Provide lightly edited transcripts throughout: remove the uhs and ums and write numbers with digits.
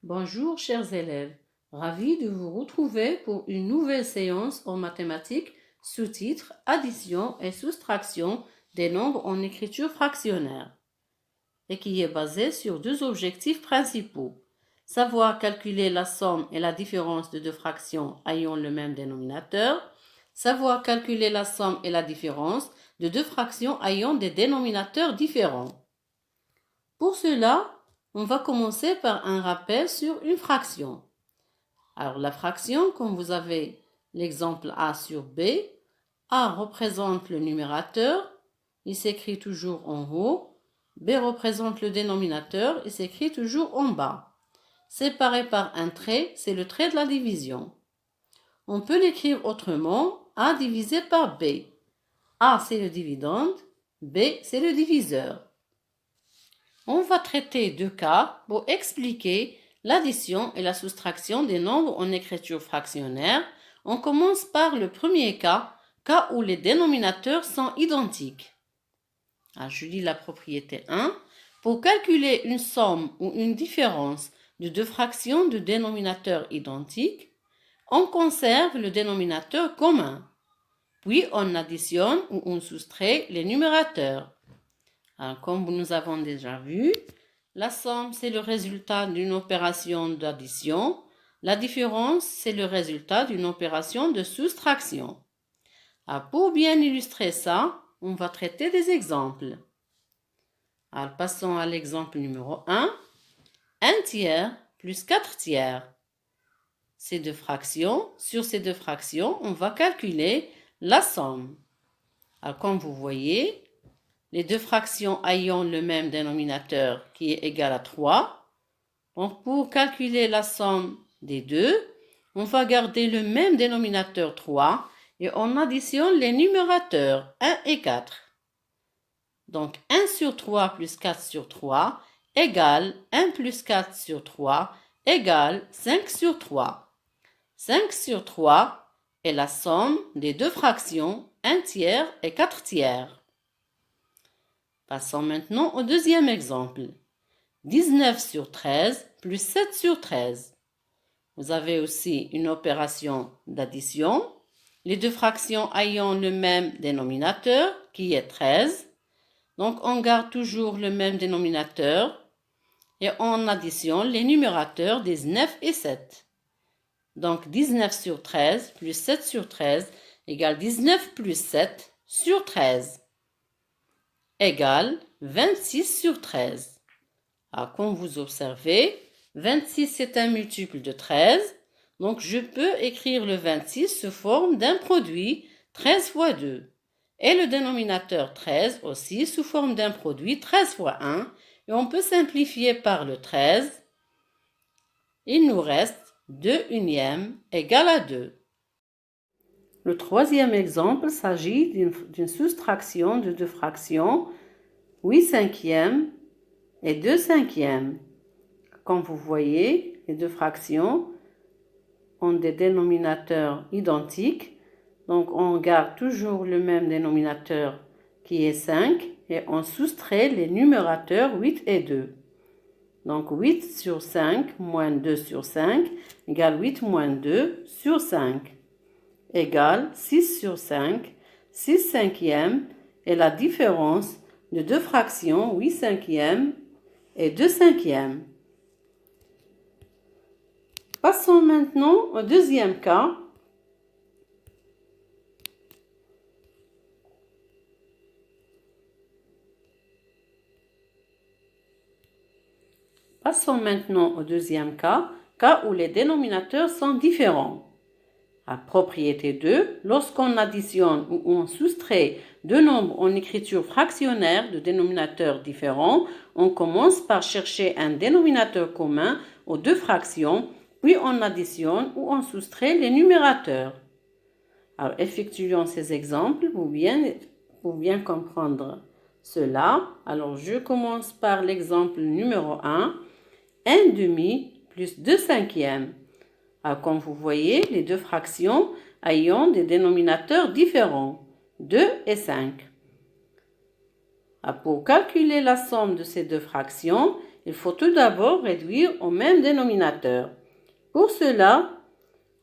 Bonjour chers élèves, ravi de vous retrouver pour une nouvelle séance en mathématiques sous-titre Addition et soustraction des nombres en écriture fractionnaire et qui est basée sur deux objectifs principaux. Savoir calculer la somme et la différence de deux fractions ayant le même dénominateur. Savoir calculer la somme et la différence de deux fractions ayant des dénominateurs différents. Pour cela, on va commencer par un rappel sur une fraction. Alors la fraction, comme vous avez l'exemple A sur B, A représente le numérateur, il s'écrit toujours en haut, B représente le dénominateur, il s'écrit toujours en bas. Séparé par un trait, c'est le trait de la division. On peut l'écrire autrement, A divisé par B. A c'est le dividende, B c'est le diviseur. On va traiter deux cas pour expliquer l'addition et la soustraction des nombres en écriture fractionnaire. On commence par le premier cas où les dénominateurs sont identiques. Alors, je lis la propriété 1. Pour calculer une somme ou une différence de deux fractions de dénominateurs identiques, on conserve le dénominateur commun. Puis on additionne ou on soustrait les numérateurs. Alors, comme nous avons déjà vu, la somme, c'est le résultat d'une opération d'addition. La différence, c'est le résultat d'une opération de soustraction. Alors, pour bien illustrer ça, on va traiter des exemples. Alors, passons à l'exemple numéro 1. 1 tiers plus 4 tiers. Ces deux fractions, sur ces deux fractions, on va calculer la somme. Alors, comme vous voyez, les deux fractions ayant le même dénominateur qui est égal à 3. Donc, pour calculer la somme des deux, on va garder le même dénominateur 3 et on additionne les numérateurs 1 et 4. Donc, 1 sur 3 plus 4 sur 3 égale 1 plus 4 sur 3 égale 5 sur 3. 5 sur 3 est la somme des deux fractions 1 tiers et 4 tiers. Passons maintenant au deuxième exemple. 19 sur 13 plus 7 sur 13. Vous avez aussi une opération d'addition. Les deux fractions ayant le même dénominateur, qui est 13. Donc, on garde toujours le même dénominateur et on additionne les numérateurs 19 et 7. Donc, 19 sur 13 plus 7 sur 13 égale 19 plus 7 sur 13. Égale 26 sur 13. Alors, comme vous observez, 26 c'est un multiple de 13. Donc, je peux écrire le 26 sous forme d'un produit 13 fois 2. Et le dénominateur 13 aussi sous forme d'un produit 13 fois 1. Et on peut simplifier par le 13. Il nous reste 2 unièmes égale à 2. Le troisième exemple s'agit d'une soustraction de deux fractions 8 cinquièmes et 2 cinquièmes. Comme vous voyez, les deux fractions ont des dénominateurs identiques. Donc, on garde toujours le même dénominateur qui est 5 et on soustrait les numérateurs 8 et 2. Donc, 8 sur 5 moins 2 sur 5 égale 8 moins 2 sur 5 égale 6 sur 5. 6 cinquièmes est la différence de deux fractions 8 cinquièmes et 2 cinquièmes. Passons maintenant au deuxième cas. Cas où les dénominateurs sont différents. À propriété 2, lorsqu'on additionne ou on soustrait deux nombres en écriture fractionnaire de dénominateurs différents, on commence par chercher un dénominateur commun aux deux fractions, puis on additionne ou on soustrait les numérateurs. Alors, effectuons ces exemples pour bien comprendre cela. Alors, je commence par l'exemple numéro 1. 1 demi plus 2 cinquièmes. Alors, comme vous voyez, les deux fractions ayant des dénominateurs différents, 2 et 5. Alors, pour calculer la somme de ces deux fractions, il faut tout d'abord réduire au même dénominateur. Pour cela,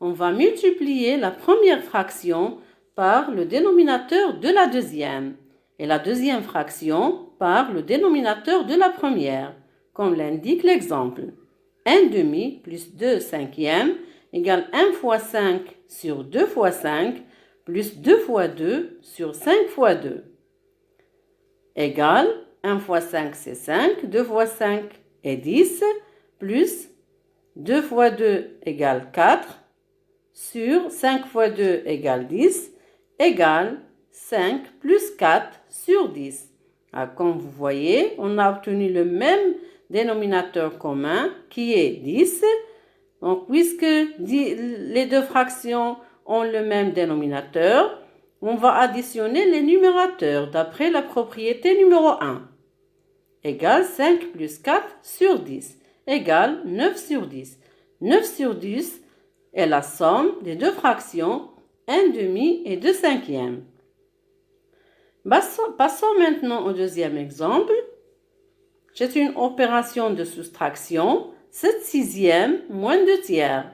on va multiplier la première fraction par le dénominateur de la deuxième et la deuxième fraction par le dénominateur de la première, comme l'indique l'exemple. 1 demi plus 2 cinquièmes égale 1 fois 5 sur 2 fois 5 plus 2 fois 2 sur 5 fois 2 égale 1 fois 5 c'est 5, 2 fois 5 est 10 plus 2 fois 2 égale 4 sur 5 fois 2 égale 10 égale 5 plus 4 sur 10. Alors, comme vous voyez, on a obtenu le même dénominateur commun qui est 10. Donc, puisque les deux fractions ont le même dénominateur, on va additionner les numérateurs d'après la propriété numéro 1. Égale 5 plus 4 sur 10 égale 9 sur 10. 9 sur 10 est la somme des deux fractions 1 demi et 2 cinquièmes. Passons maintenant au deuxième exemple. C'est une opération de soustraction, 7 sixièmes moins 2 tiers.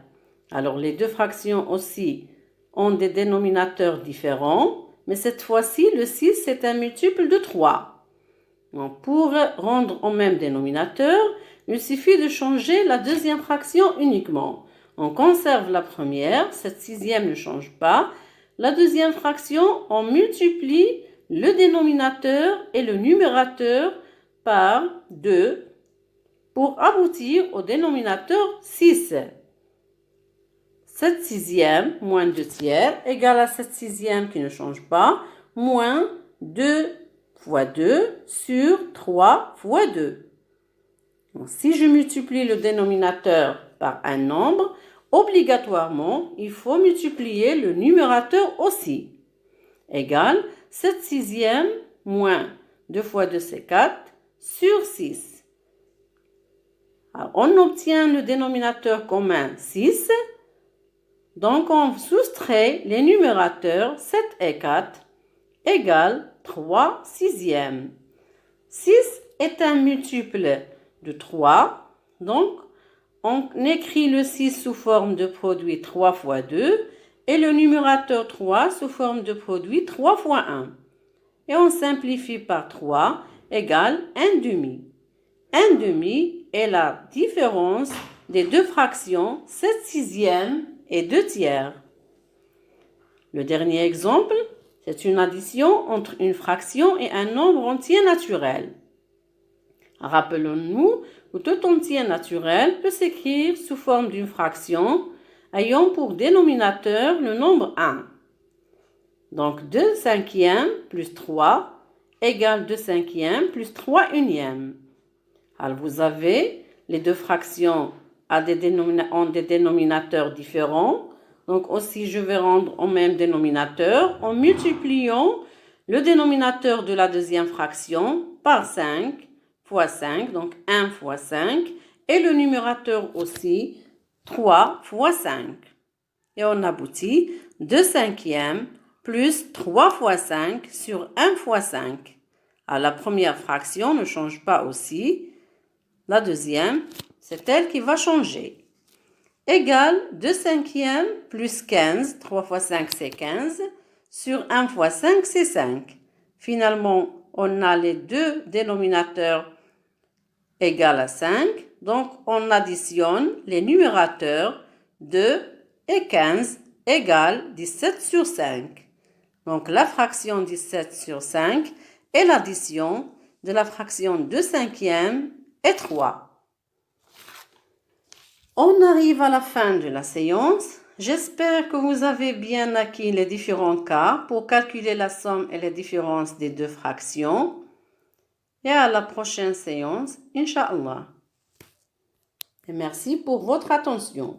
Alors les deux fractions aussi ont des dénominateurs différents, mais cette fois-ci le 6 est un multiple de 3. Donc, pour rendre au même dénominateur, il suffit de changer la deuxième fraction uniquement. On conserve la première, 7 sixièmes ne change pas. La deuxième fraction, on multiplie le dénominateur et le numérateur par 2 pour aboutir au dénominateur 6. 7 sixièmes moins 2 tiers égale à 7 sixièmes qui ne change pas, moins 2 fois 2 sur 3 fois 2. Donc, si je multiplie le dénominateur par un nombre, obligatoirement, il faut multiplier le numérateur aussi. Égale 7 sixièmes moins 2 fois 2 c'est 4 sur 6. Alors, on obtient le dénominateur commun 6. Donc, on soustrait les numérateurs 7 et 4 égale 3 sixièmes. 6 est un multiple de 3. Donc, on écrit le 6 sous forme de produit 3 fois 2 et le numérateur 3 sous forme de produit 3 fois 1. Et on simplifie par 3 égale 1 demi. 1 demi est la différence des deux fractions 7 sixièmes et 2 tiers. Le dernier exemple, c'est une addition entre une fraction et un nombre entier naturel. Rappelons-nous que tout entier naturel peut s'écrire sous forme d'une fraction ayant pour dénominateur le nombre 1. Donc 2 cinquièmes plus 3 égale 2 cinquièmes plus 3 unièmes. Alors vous avez les deux fractions ont des dénominateurs différents. Donc aussi je vais rendre au même dénominateur en multipliant le dénominateur de la deuxième fraction par 5 fois 5, donc 1 fois 5, et le numérateur aussi 3 fois 5. Et on aboutit 2 cinquièmes plus 3 fois 5 sur 1 fois 5. Alors la première fraction ne change pas aussi. La deuxième, c'est elle qui va changer. Égale 2 cinquièmes plus 15, 3 fois 5 c'est 15, sur 1 fois 5 c'est 5. Finalement, on a les deux dénominateurs égales à 5, donc on additionne les numérateurs 2 et 15 égale 17 sur 5. Donc la fraction 17 sur 5 est l'addition de la fraction 2 cinquièmes et 3. On arrive à la fin de la séance. J'espère que vous avez bien acquis les différents cas pour calculer la somme et les différences des deux fractions. Et à la prochaine séance, Inch'Allah. Et merci pour votre attention.